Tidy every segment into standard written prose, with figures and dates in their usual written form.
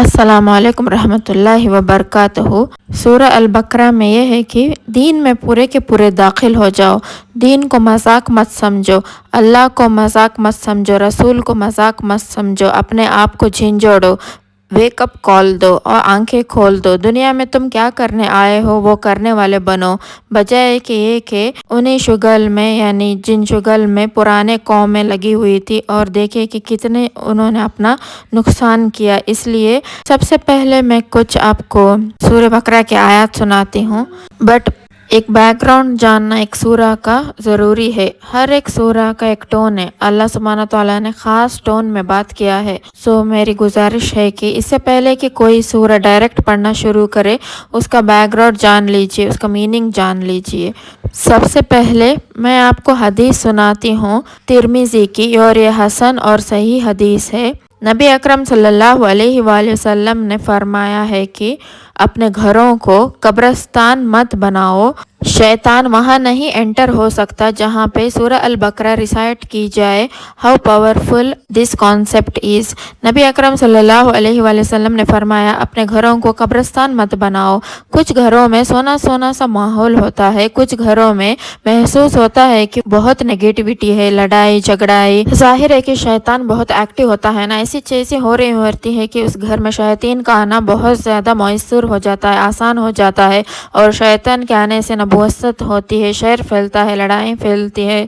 السلام علیکم رحمۃ اللہ وبرکاتہ۔ سورہ البقرہ میں یہ ہے کہ دین میں پورے کے پورے داخل ہو جاؤ، دین کو مذاق مت سمجھو، اللہ کو مذاق مت سمجھو، رسول کو مذاق مت سمجھو، اپنے آپ کو جھنجھوڑو، ویک اپ کال دو اور آنکھیں کھول دو۔ دنیا میں تم کیا کرنے آئے ہو وہ کرنے والے بنو، بجائے کہ یہ کہ انہیں شغل میں یعنی جن شغل میں پرانے قومیں لگی ہوئی تھی اور دیکھے کہ کتنے انہوں نے اپنا نقصان کیا۔ اس لیے سب سے پہلے میں کچھ آپ کو سورہ بقرہ کے آیات سناتی ہوں، بٹ ایک بیک گراؤنڈ جاننا ایک سورہ کا ضروری ہے۔ ہر ایک سورہ کا ایک ٹون ہے، اللہ سبحانہ تعالیٰ نے خاص ٹون میں بات کیا ہے۔ میری گزارش ہے کہ اس سے پہلے کہ کوئی سورہ ڈائریکٹ پڑھنا شروع کرے اس کا بیک گراؤنڈ جان لیجئے، اس کا میننگ جان لیجئے۔ سب سے پہلے میں آپ کو حدیث سناتی ہوں ترمذی کی، اور یہ حسن اور صحیح حدیث ہے۔ نبی اکرم صلی اللہ علیہ وآلہ وسلم نے فرمایا ہے کہ اپنے گھروں کو قبرستان مت بناؤ، شیطان وہاں نہیں انٹر ہو سکتا جہاں پہ سورہ البقرہ ریسائٹ کی جائے۔ How powerful this concept is. نبی اکرم صلی اللہ علیہ وآلہ وسلم نے فرمایا اپنے گھروں کو قبرستان مت بناؤ۔ کچھ گھروں میں سونا سونا سا ماحول ہوتا ہے، کچھ گھروں میں محسوس ہوتا ہے کہ بہت نگیٹیوٹی ہے، لڑائی جھگڑائی، ظاہر ہے کہ شیطان بہت ایکٹیو ہوتا ہے نا۔ ایسی چیزیں ہو رہی ہوتی ہے کہ اس گھر میں شیاطین کا آنا بہت زیادہ میسر ہو جاتا ہے، آسان ہو جاتا ہے، اور شیطان کے آنے سے نبوست ہوتی ہے، شر پھیلتا ہے، لڑائیں پھیلتی ہے۔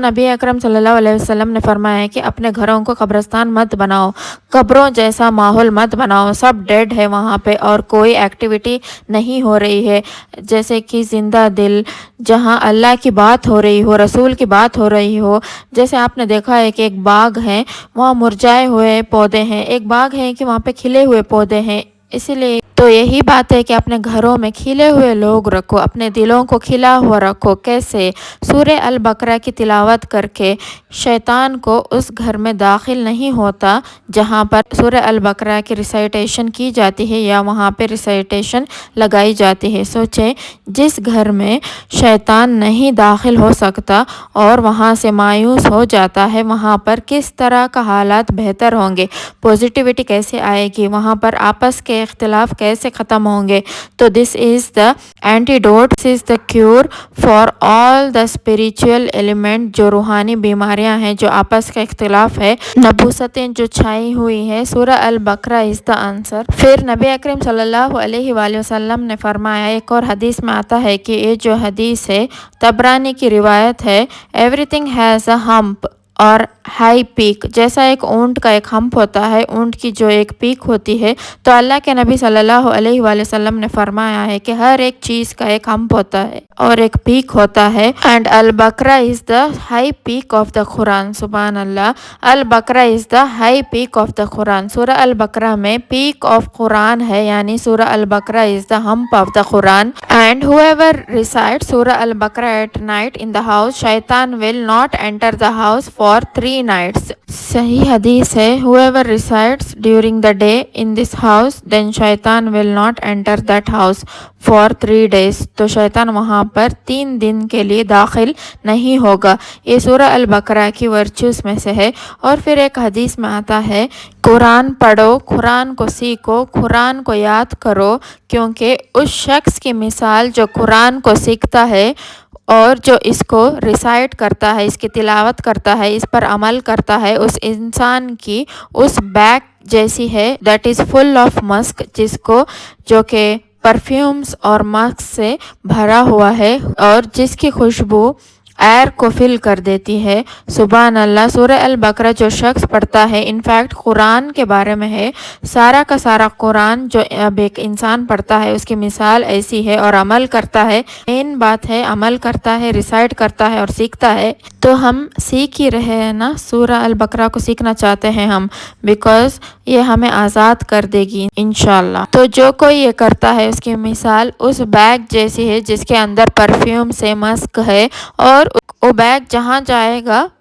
نبی اکرم صلی اللہ علیہ وسلم نے فرمایا کہ اپنے گھروں کو قبرستان مت بناؤ، قبروں جیسا ماحول مت بناؤ، سب ڈیڈ ہے وہاں پہ اور کوئی ایکٹیویٹی نہیں ہو رہی ہے، جیسے کہ زندہ دل جہاں اللہ کی بات ہو رہی ہو، رسول کی بات ہو رہی ہو۔ جیسے آپ نے دیکھا ہے کہ ایک باغ ہے، وہاں مرجھائے ہوئے پودے ہیں، ایک باغ ہے کہ وہاں پہ کھلے ہوئے پودے ہیں۔ اسی لیے تو یہی بات ہے کہ اپنے گھروں میں کھلے ہوئے لوگ رکھو، اپنے دلوں کو کھلا ہوا رکھو۔ کیسے؟ سورہ البقرہ کی تلاوت کر کے شیطان کو اس گھر میں داخل نہیں ہوتا جہاں پر سورہ البقرہ کی ریسائٹیشن کی جاتی ہے یا وہاں پہ ریسائٹیشن لگائی جاتی ہے۔ سوچیں جس گھر میں شیطان نہیں داخل ہو سکتا اور وہاں سے مایوس ہو جاتا ہے، وہاں پر کس طرح کا حالات بہتر ہوں گے، پوزیٹیوٹی کیسے آئے گی، وہاں پر آپس کے اختلاف کیسے ختم ہوں گے۔ تو this is the antidote, this is the cure for all the spiritual element, جو روحانی بیماریاں ہیں، جو آپس کا اختلاف ہے، نبوستیں جو چھائی ہوئی ہے، سورہ البقرہ از دا آنسر۔ پھر نبی اکرم صلی اللہ علیہ وآلہ وسلم نے فرمایا، ایک اور حدیث میں آتا ہے کہ یہ جو حدیث ہے طبرانی کی روایت ہے، ایوری تھنگ ہیز اے ہمپ اور ہائی پیک، جیسا ایک اونٹ کا ایک ہمپ ہوتا ہے، اونٹ کی جو ایک پیک ہوتی ہے، تو اللہ کے نبی صلی اللہ علیہ وآلہ وسلم نے فرمایا ہے کہ ہر ایک چیز کا ایک ہمپ ہوتا ہے اور ایک پیک ہوتا ہے، اینڈ البقرہ is the high peak of the قرآن۔ سبحان اللہ، البقرہ is the high peak of the قرآن۔ سورہ البقرہ میں پیک آف قرآن ہے، یعنی سورہ البقرہ is the hump of the قرآن، اینڈ whoever recites سورہ البقرہ at night in the house, shaitan will not enter the house for 3 nights۔ صحیح حدیث ہے، whoever recites during the day in this house, then shaitan will not enter that house for 3 days۔ تو شیطان وہاں پر 3 دن کے لیے داخل نہیں ہوگا۔ یہ سورہ البقرہ کی ورچوز میں سے ہے۔ اور پھر ایک حدیث میں آتا ہے، قرآن پڑھو، قرآن کو سیکھو، قرآن کو یاد کرو، کیونکہ اس شخص کی مثال جو قرآن کو سیکھتا ہے اور جو اس کو ریسائٹ کرتا ہے، اس کی تلاوت کرتا ہے، اس پر عمل کرتا ہے، اس انسان کی اس بیگ جیسی ہے، دیٹ از فل آف مسک، جو کہ پرفیومز اور مسک سے بھرا ہوا ہے اور جس کی خوشبو ایئر کو فل کر دیتی ہے۔ سبحان اللہ، سورہ البقرہ جو شخص پڑھتا ہے، انفیکٹ قرآن کے بارے میں ہے، سارا کا سارا قرآن جو اب ایک انسان پڑھتا ہے اس کی مثال ایسی ہے اور عمل کرتا ہے۔ مین بات ہے عمل کرتا ہے، ریسائٹ کرتا ہے اور سیکھتا ہے۔ تو ہم سیکھ ہی رہے ہیں نا، سورہ البقرہ کو سیکھنا چاہتے ہیں ہم، بیکاز یہ ہمیں آزاد کر دے گی انشاءاللہ۔ تو جو کوئی یہ کرتا ہے اس کی مثال اس بیگ جیسی ہے جس کے اندر پرفیوم سے مسک ہے، اور وہ بیگ جہاں جائے گا